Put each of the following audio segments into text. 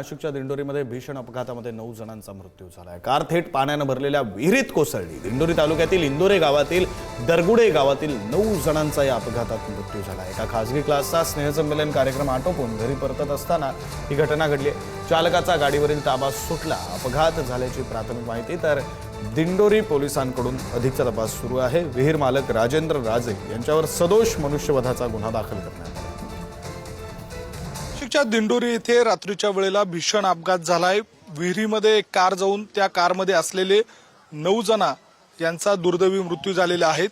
नाशिकच्या दिंडोरीमध्ये भीषण अपघातामध्ये 9 जणांचा मृत्यू झाला आहे। कार थेट पाण्याने भरलेल्या विहिरीत कोसळली। दिंडोरी तालुक्यातील इंदोरे गावातील दरगुडे गावातील 9 जणांचा या अपघातात मृत्यू झाला आहे। एका खासगी क्लासचा स्नेहसंमेलन कार्यक्रम आटोपून घरी परतत असताना ही घटना घडली। चालकाचा गाडीवरील ताबा सुटला। अपघात झाल्याची प्राथमिक माहिती तर दिंडोरी पोलिसांकडून अधिकचा तपास सुरू आहे। विहीर मालक राजेंद्र राजे यांच्यावर सदोष मनुष्यवधाचा गुन्हा दाखल करण्यात आला। नाशिकच्या दिंडोरी येथे रात्रीच्या वेळेला भीषण अपघात झालाय। विहिरीमध्ये एक कार जाऊन त्या कारमध्ये असलेले 9 जण यांचा दुर्दैवी मृत्यू झालेला आहे।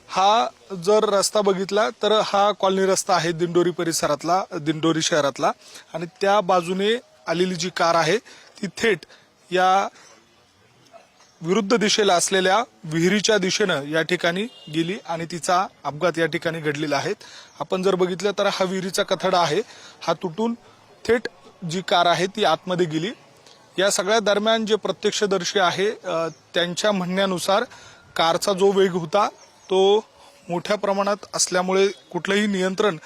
हा जर रस्ता बघितला तर हा कॉलनी रस्ता आहे दिंडोरी परिसरातला, दिंडोरी शहरातला, आणि त्या बाजूने आलेली जी कार आहे ती थेट या विरुद्ध दिशेला असलेल्या विहिरीच्या दिशेनं या ठिकाणी गेली आणि तिचा अपघात या ठिकाणी घडलेला आहे। आपण जर बघितलं तर हा विहिरीचा कथडा आहे, हा तुटून थेट जी कार आहे ती आतमध्ये गेली। या सगळ्या दरम्यान जे प्रत्यक्षदर्शी आहे त्यांच्या म्हणण्यानुसार कारचा जो वेग होता तो मोठ्या प्रमाणात असल्यामुळे कुठलंही नियंत्रण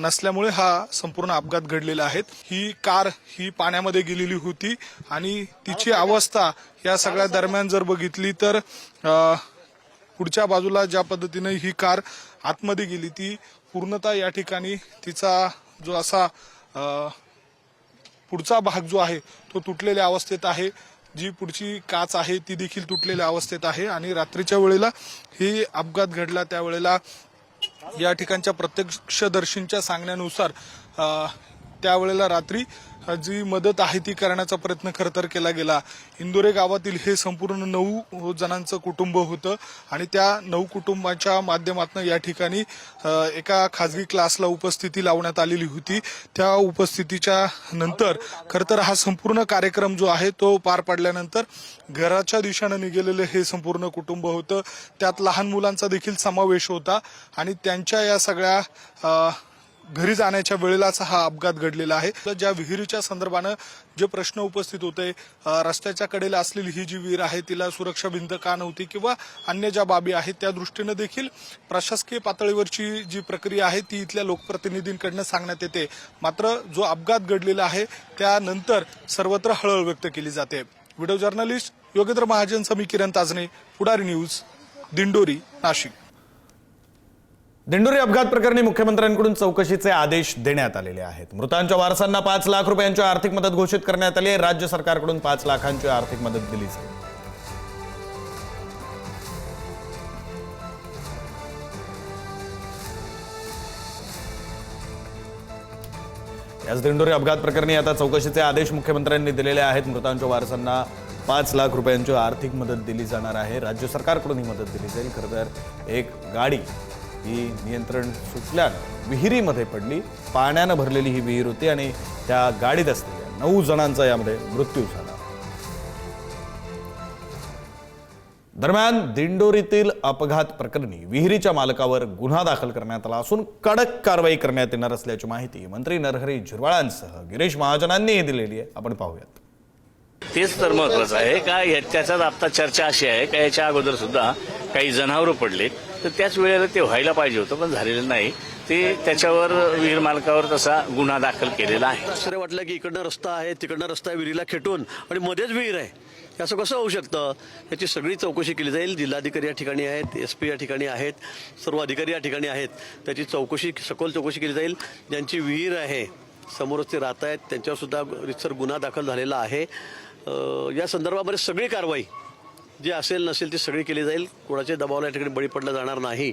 नसल्यामुळे हा संपूर्ण अपघात घडलेला आहे। ही कार ही पाण्यामध्ये गेलेली होती आणि तिची अवस्था या सगळ्या दरम्यान जर बघितली तर पुढच्या बाजूला ज्या पद्धतीने ही कार आतमध्ये गेली ती पूर्णतः या ठिकाणी तिचा जो असा पुढचा भाग जो आहे तो तुटलेल्या अवस्थेत आहे। जी पुढची काच आहे ती देखील तुटलेल्या अवस्थेत आहे आणि रात्रीच्या वेळेला ही अपघात घडला त्यावेळेला या ठिकाणच्या प्रत्यक्षदर्शींच्या सांगण्यानुसार त्यावेळेला रात्री जी मदत आहे ती करण्याचा प्रयत्न खरं तर केला गेला। इंदोरे गावातील हे संपूर्ण 9 जणांचं कुटुंब होतं आणि त्या 9 कुटुंबाच्या माध्यमातून या ठिकाणी एका खासगी क्लासला उपस्थिती लावण्यात आलेली होती। त्या उपस्थितीच्या नंतर खरं तर हा संपूर्ण कार्यक्रम जो आहे तो पार पडल्यानंतर घराच्या दिशेने निघालेलं हे संपूर्ण कुटुंब होतं। त्यात लहान मुलांचा देखील समावेश होता आणि त्यांच्या या सगळ्या घरी जाण्याच्या वेळेलाच हा अपघात घडलेला आहे। ज्या विहिरीच्या संदर्भानं जे प्रश्न उपस्थित होते, रस्त्याच्या कडेला असलेली ही जी विहीर आहे तिला सुरक्षा भिंत का नव्हती किंवा अन्य ज्या बाबी आहेत त्या दृष्टीने देखील प्रशासकीय पातळीवरची जी प्रक्रिया आहे ती इथल्या लोकप्रतिनिधींकडून सांगण्यात येते। मात्र जो अपघात घडलेला आहे त्यानंतर सर्वत्र हळहळ व्यक्त केली जाते। व्हिडिओ जर्नलिस्ट योगेंद्र महाजन, मी किरण ताजने, पुढारी न्यूज, दिंडोरी, नाशिक। दिंडोरी अपघात प्रकरणी मुख्यमंत्र्यांकडून चौकशीचे आदेश देण्यात आलेले आहेत। मृतांच्या वारसांना 5 लाख रुपयांची आर्थिक मदत घोषित करण्यात आली आहे। राज्य सरकारकडून 5 लाखांची आर्थिक मदत दिली जाईल। याच दिंडोरी अपघात प्रकरणी आता चौकशीचे आदेश मुख्यमंत्र्यांनी दिलेले आहेत। मृतांच्या वारसांना 5 लाख रुपयांची आर्थिक मदत दिली जाणार आहे। राज्य सरकारकडून ही मदत दिली जाईल। खरं तर एक गाडी ही नियंत्रण सुटल्यानं विहिरीमध्ये पडली। पाण्यानं भरलेली ही विहीर होती आणि त्या गाडीत असलेल्या 9 जणांचा यामध्ये मृत्यू झाला। दरम्यान दिंडोरीतील अपघात प्रकरणी विहिरीच्या मालकावर गुन्हा दाखल करण्यात आला असून कडक कारवाई करण्यात येणार असल्याची माहिती मंत्री नरहरी झिरवाळांसह गिरीश महाजनांनी दिलेली आहे। आपण पाहूयात। तेच तर महत्वाचं आहे का त्याच्यात आता चर्चा अशी आहे का याच्या अगोदर सुद्धा काही जनावरं पडले तर त्याच वेळेला ते व्हायला पाहिजे होतं पण झालेलं नाही। ते त्याच्यावर विहीर मालकावर तसा गुन्हा दाखल केलेला आहे। असं वाटलं की इकडनं रस्ता आहे तिकडनं रस्ता विहिरीला खेटून आणि मध्येच विहीर आहे, असं कसं होऊ शकतं? याची सगळी चौकशी केली जाईल। जिल्हाधिकारी या ठिकाणी आहेत, SP या ठिकाणी आहेत, सर्व अधिकारी या ठिकाणी आहेत। त्याची चौकशी, सखोल चौकशी केली जाईल। ज्यांची विहीर आहे समोरच ते राहत आहेत त्यांच्यावर सुद्धा रितसर गुन्हा दाखल झालेला आहे। या संदर्भामध्ये सगळी कारवाई जी असेल नसेल ती सगळी केली जाईल। कोणाच्या दबावाला या ठिकाणी बळी पडला जाणार नाही।